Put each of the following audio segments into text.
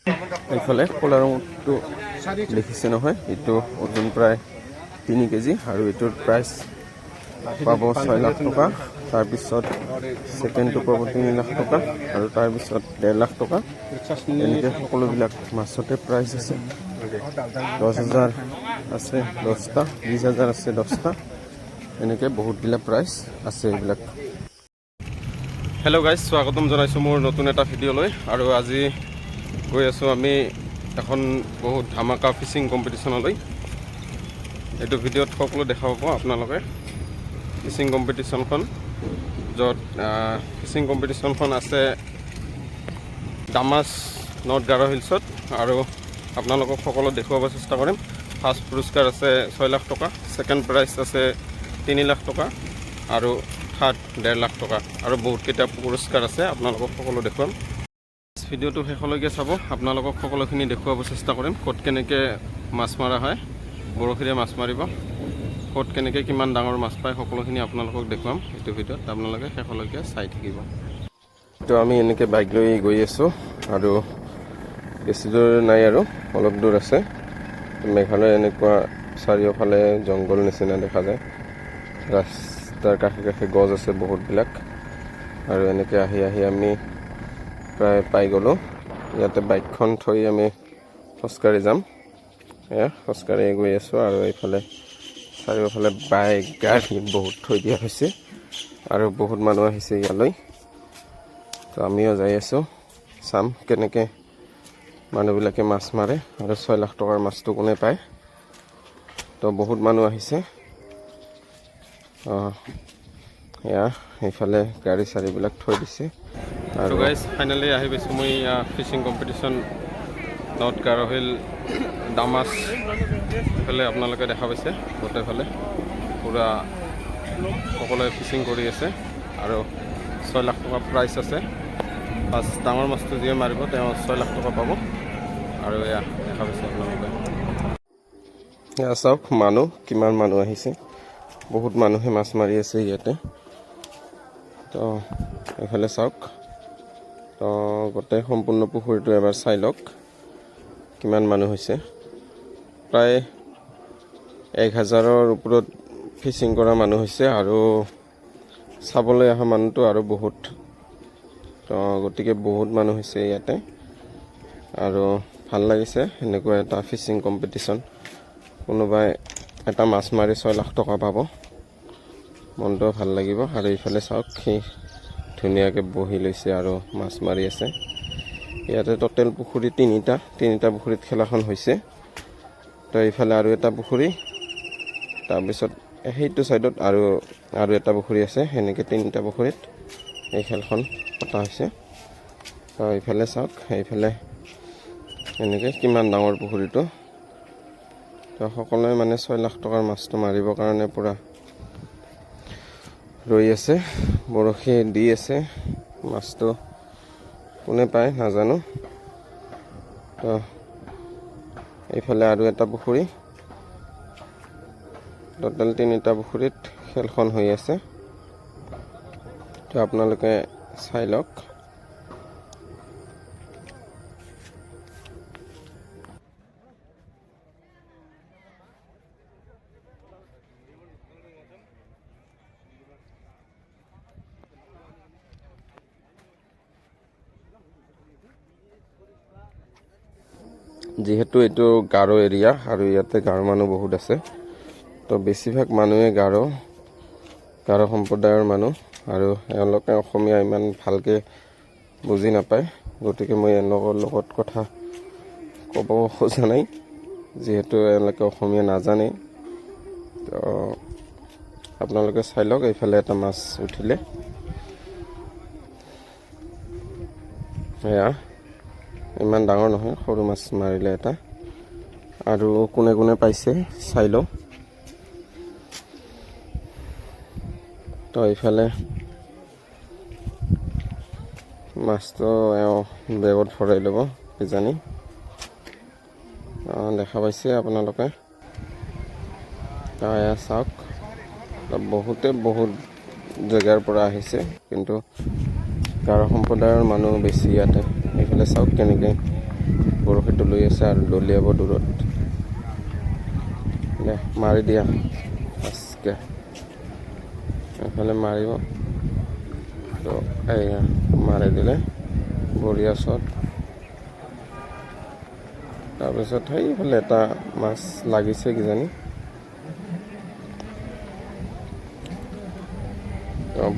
এইফালে কলা ৰঙটো দেখিছে নহয়, এইটো ওজন প্ৰায় 3 কেজি আৰু এইটোৰ প্ৰাইচ পাব 6 লাখ টকা। তাৰপিছত ছেকেণ্ডটো পাব 3 লাখ টকা আৰু তাৰপিছত 1.5 লাখ টকা। এনেকৈ সকলোবিলাক মাছতে প্ৰাইচ আছে। 10,000 আছে 10টা, 20,000 আছে 10টা, এনেকৈ বহুতবিলাক প্ৰাইচ আছে এইবিলাক। হেল্ল' গাইজ, স্বাগতম জনাইছোঁ মোৰ নতুন এটা ভিডিঅ'লৈ। আৰু আজি গৈ আছোঁ আমি এখন বহুত ধামাকা ফিচিং কম্পিটিশ্যনলৈ। এইটো ভিডিঅ'ত সকলো দেখা পাব আপোনালোকে ফিচিং কম্পিটিশ্যনখন, য'ত ফিচিং কম্পিটিশ্যনখন আছে ডামাছ নৰ্থ গাৰো হিলছত। আৰু আপোনালোকক সকলো দেখুৱাব চেষ্টা কৰিম। ফাৰ্ষ্ট পুৰস্কাৰ আছে 6 লাখ টকা, ছেকেণ্ড প্ৰাইজ আছে 3 লাখ টকা আৰু থাৰ্ড 1.5 লাখ টকা, আৰু বহুতকেইটা পুৰস্কাৰ আছে। আপোনালোকক সকলো দেখুৱাম। ভিডিঅ'টো শেষলৈকে চাব, আপোনালোকক সকলোখিনি দেখুৱাব চেষ্টা কৰিম। ক'ত কেনেকৈ মাছ মৰা হয়, বৰশীৰে মাছ মাৰিব, ক'ত কেনেকৈ কিমান ডাঙৰ মাছ পায়, সকলোখিনি আপোনালোকক দেখুৱাম এইটো ভিডিঅ'ত। আপোনালোকে শেষলৈকে চাই থাকিব। তো আমি এনেকৈ বাইক লৈ গৈ আছোঁ আৰু বেছি দূৰ নাই আৰু অলপ দূৰ আছে। মেঘালয় এনেকুৱা চাৰিওফালে জংঘল নিচিনা দেখা যায়, ৰাস্তাৰ কাষে কাষে গছ আছে বহুতবিলাক। আৰু এনেকৈ আহি আমি প্ৰায় পাই গ'লোঁ। ইয়াতে বাইকখন থৈ আমি খোজকাঢ়ি যাম। খোজকাঢ়ি গৈ আছোঁ আৰু এইফালে চাৰিওফালে বাইক গাড়ী বহুত থৈ দিয়া হৈছে আৰু বহুত মানুহ আহিছে ইয়ালৈ। তো আমিও যাই আছোঁ, চাম কেনেকৈ মানুহবিলাকে মাছ মাৰে আৰু 6 লাখ টকাৰ মাছটো কোনে পায়। তো বহুত মানুহ আহিছে। সেইফালে গাড়ী চাৰিবিলাক থৈ দিছে। আৰু গাইজ, ফাইনেলি আহি পাইছোঁ মই fishing competition north Garo hill Damas. এইফালে আপোনালোকে দেখা পাইছে, গোটেইফালে পূৰা সকলোৱে ফিচিং কৰি আছে আৰু 6 লাখ টকা প্ৰাইজ আছে। ফাৰ্ষ্ট ডাঙৰ মাছটো যিয়ে মাৰিব তেওঁ 6 লাখ টকা পাব। আৰু এয়া দেখা পাইছে আপোনালোকে, এয়া চাওক মানুহ কিমান মানুহ আহিছে। বহুত মানুহে মাছ মাৰি আছে ইয়াতে। তো এইফালে চাওক, তো গোটেই সম্পূৰ্ণ পুখুৰীটো এবাৰ চাই লওক কিমান মানুহ হৈছে। প্ৰায় 1,000ৰ ওপৰত ফিচিং কৰা মানুহ হৈছে আৰু চাবলৈ অহা মানুহটো আৰু বহুত। তো গতিকে বহুত মানুহ হৈছে ইয়াতে আৰু ভাল লাগিছে এনেকুৱা এটা ফিচিং কম্পিটিশ্যন। কোনোবাই এটা মাছ মাৰি 6 লাখ টকা পাব, মনটো ভাল লাগিব। আৰু এইফালে চাওক, সি ধুনীয়াকৈ বহি লৈছে আৰু মাছ মাৰি আছে। ইয়াতে টোটেল পুখুৰী তিনিটা পুখুৰীত খেলাখন হৈছে। তো এইফালে আৰু এটা পুখুৰী, তাৰপিছত সেইটো ছাইডত আৰু এটা পুখুৰী আছে। সেনেকৈ 3টা পুখুৰীত এই খেলখন পতা হৈছে। তো এইফালে চাওক, এইফালে এনেকৈ কিমান ডাঙৰ পুখুৰীটো। তো সকলোৱে মানে 6 লাখ টকাৰ মাছটো মাৰিবৰ কাৰণে পূৰা ৰৈ আছে, বৰশী দি আছে। মাছটো কোনে পায় নাজানো। তো এইফালে আৰু এটা পুখুৰী, টোটেল 3টা পুখুৰীত খেলখন হৈ আছে। তো আপোনালোকে চাই লওক। যিহেতু এইটো গাৰো এৰিয়া আৰু ইয়াতে গাৰো মানুহ বহুত আছে, তো বেছিভাগ মানুহে গাৰো সম্প্ৰদায়ৰ মানুহ, আৰু এওঁলোকে অসমীয়া ইমান ভালকৈ বুজি নাপায়। গতিকে মই এওঁলোকৰ লগত কথা ক'ব খোজা নাই, যিহেতু এওঁলোকে অসমীয়া নাজানে। তো আপোনালোকে চাই লওক, এইফালে এটা মাছ উঠিলে। এয়া ইমান ডাঙৰ নহয়, সৰু মাছ মাৰিলে এটা। আৰু কোনে কোনে পাইছে চাই লওঁ। তো এইফালে মাছটো বেগত ভৰাই ল'ব কিজানি। দেখা পাইছে আপোনালোকে। এয়া চাওক, বহুত জেগাৰ পৰা আহিছে, কিন্তু গাৰো সম্প্ৰদায়ৰ মানুহ বেছি ইয়াতে। এইফালে চাওক কেনেকৈ বৰশীটো লৈ আছে আৰু দলিয়াব দূৰত মাৰি দিয়া আজকে এইফালে মাৰিব তো এয়া মাৰি দিলে বঢ়িয়া শ্বট তাৰপিছত সেইফালে এটা মাছ লাগিছে কিজানি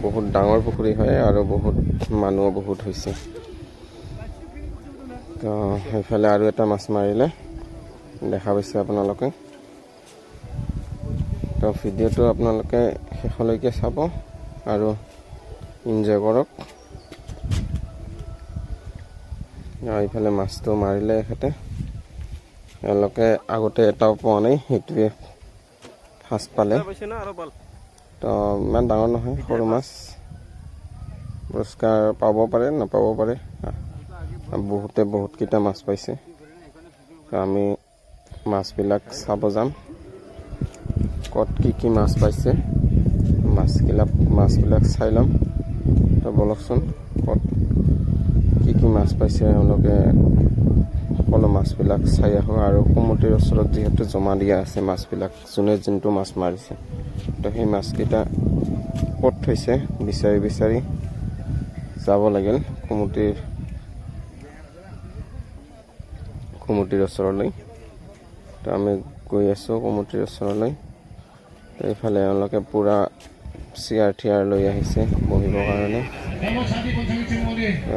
বহুত ডাঙৰ পুখুৰী হয় আৰু বহুত মানুহ বহুত হৈছে তো সেইফালে আৰু এটা মাছ মাৰিলে দেখা পাইছে আপোনালোকে তো ভিডিঅ'টো আপোনালোকে শেষলৈকে চাব আৰু এনজয় কৰক এইফালে মাছটো মাৰিলে এখেতে এওঁলোকে আগতে এটাও পোৱা নাই সেইটোৱে ফাৰ্ষ্ট পালে তো ইমান ডাঙৰ নহয় সৰু মাছ পুৰস্কাৰ পাব পাৰে নাপাব পাৰে বহুতে বহুতকেইটা মাছ পাইছে তো আমি মাছবিলাক চাব যাম ক'ত কি মাছ পাইছে মাছবিলাক চাই ল'ম তো বলকচোন ক'ত কি মাছ পাইছে এওঁলোকে সকলো মাছবিলাক চাই আহোঁ আৰু কমিটিৰ ওচৰত যিহেতু জমা দিয়া আছে মাছবিলাক যোনে যোনটো মাছ মাৰিছে তো সেই মাছকেইটা ক'ত থৈছে বিচাৰি যাব লাগিল কমিটিৰ ওচৰলৈ তো আমি গৈ আছোঁ কমিটিৰ ওচৰলৈ তো এইফালে এওঁলোকে পূৰা চেয়াৰ লৈ আহিছে বহিবৰ কাৰণে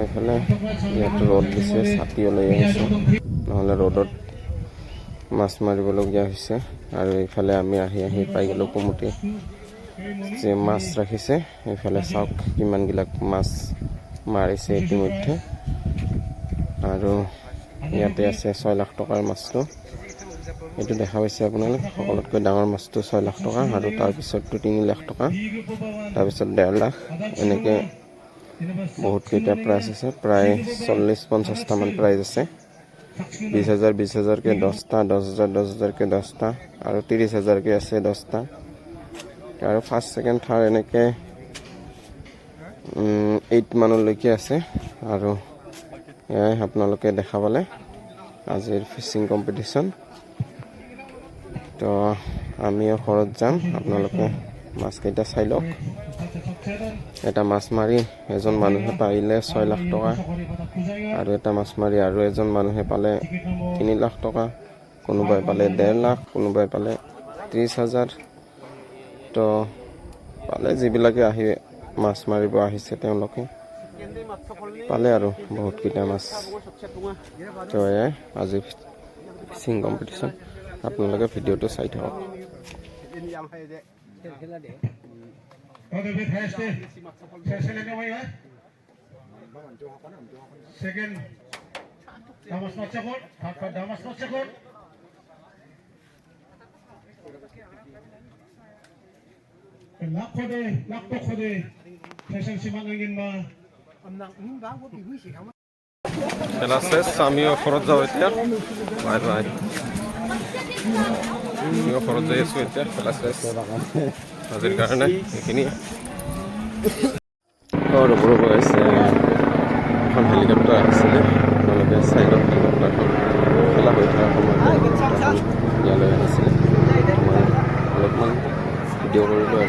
এইফালে ইয়াত ৰ'দ দিছে ছাতিও লৈ আহিছে নহ'লে ৰ'দত মাছ মাৰিবলগীয়া হৈছে আৰু এইফালে আমি আহি পাই গ'লোঁ কমিটি যে মাছ ৰাখিছে এইফালে চাওক কিমানবিলাক মাছ মাৰিছে ইতিমধ্যে আৰু ইয়াতে আছে 6 লাখ টকাৰ মাছটো এইটো দেখা পাইছে আপোনালোক সকলোতকৈ ডাঙৰ মাছটো 6 লাখ টকা আৰু তাৰপিছতটো 3 লাখ টকা তাৰপিছত 1.5 লাখ এনেকৈ বহুতকেইটা প্ৰাইজ আছে প্ৰায় 40-50টামান প্ৰাইজ আছে 20,000-20,000কে 10টা 10,000 10,000কে 10টা আৰু 30,000কে আছে 10টা আৰু ফাৰ্ষ্ট ছেকেণ্ড থাৰ্ড এনেকৈ 8 মানলৈকে আছে আৰু এয়াই আপোনালোকে দেখা পালে আজিৰ ফিচিং কম্পিটিশ্যন তো আমিও ঘৰত যাম আপোনালোকে মাছকেইটা চাই লওক এটা মাছ মাৰি এজন মানুহে পাৰিলে 6 লাখ টকা আৰু এটা মাছ মাৰি আৰু এজন মানুহে পালে 3 লাখ টকা কোনোবাই পালে 1.5 লাখ কোনোবাই পালে 30,000 তো পালে যিবিলাকে আহি মাছ মাৰিব আহিছে তেওঁলোকে পালে আৰু বহুতকেইটা মাছ তো এয়াই আজি ফিচিং কম্পিটিশ্যন আপোনালোকে ভিডিঅ'টো চাই থাকক খেলা শেষ আমিও ঘৰত যাওঁ এতিয়া বাই আমিও ঘৰত যাই আছোঁ এতিয়া খেলা শেষ আজিৰ কাৰণে এইখিনিয়ে ৰ'ব আছে এখন হেলিকপ্টাৰ আছিলে আপোনালোকে চাইডত হেলিকপ্টাৰখন খেলা হৈ থকা সময়ত ইয়ালৈ আহিছিলে অলপমান ভিডিঅ' কৰিলোঁ